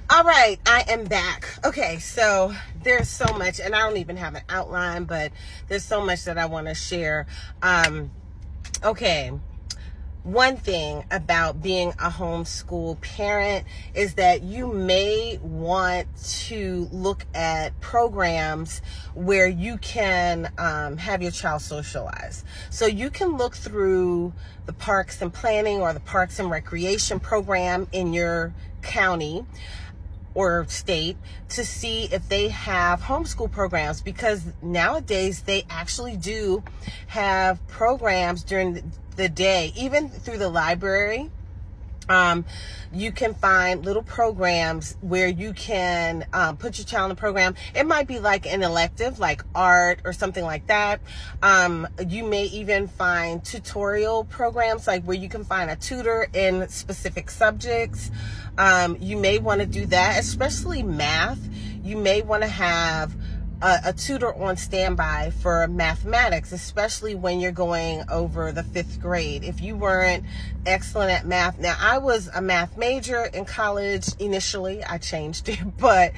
All right, I am back. Okay, so there's so much, and I don't even have an outline, but there's so much that I want to share. Okay, one thing about being a homeschool parent is that you may want to look at programs where you can have your child socialize. So you can look through the Parks and Planning or the Parks and Recreation program in your county or state to see if they have homeschool programs, because nowadays they actually do have programs during the day, even through the library. You can find little programs where you can put your child in a program. It might be like an elective, like art or something like that. You may even find tutorial programs, like where you can find a tutor in specific subjects. You may want to do that, especially math. You may want to have a tutor on standby for mathematics, especially when you're going over the 5th grade. If you weren't excellent at math, now I was a math major in college initially. I changed it, but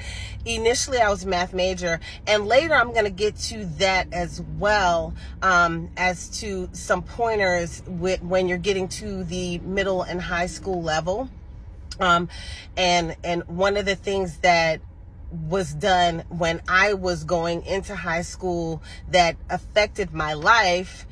initially I was a math major, and later I'm going to get to that as well, as to some pointers when you're getting to the middle and high school level. And one of the things that was done when I was going into high school that affected my life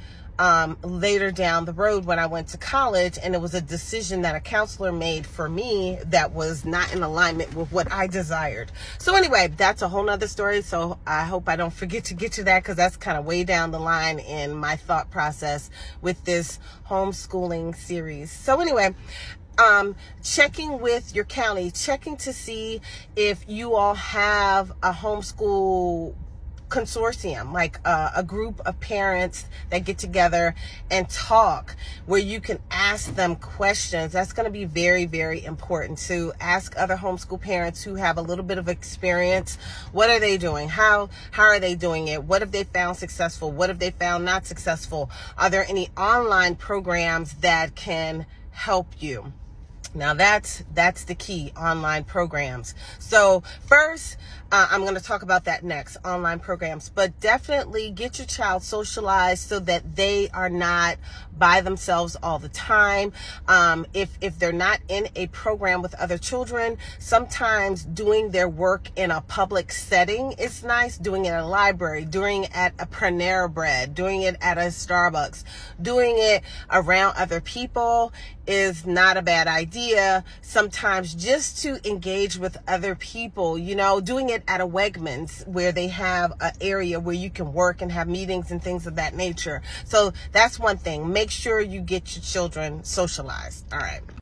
later down the road when I went to college, and it was a decision that a counselor made for me that was not in alignment with what I desired. So anyway, that's a whole nother story. So I hope I don't forget to get to that, because that's kind of way down the line in my thought process with this homeschooling series. So anyway, checking with your county, checking to see if you all have a homeschool consortium, like a group of parents that get together and talk, where you can ask them questions. That's going to be very, very important, to ask other homeschool parents who have a little bit of experience. What are they doing? How are they doing it? What have they found successful? What have they found not successful? Are there any online programs that can help you? Now that's the key, online programs. So first, I'm going to talk about that next, online programs. But definitely get your child socialized so that they are not by themselves all the time. If they're not in a program with other children, sometimes doing their work in a public setting is nice. Doing it at a library, doing it at a Panera Bread, doing it at a Starbucks, doing it around other people is not a bad idea. Sometimes just to engage with other people, doing it at a Wegmans where they have an area where you can work and have meetings and things of that nature. So that's one thing. Make sure you get your children socialized. All right.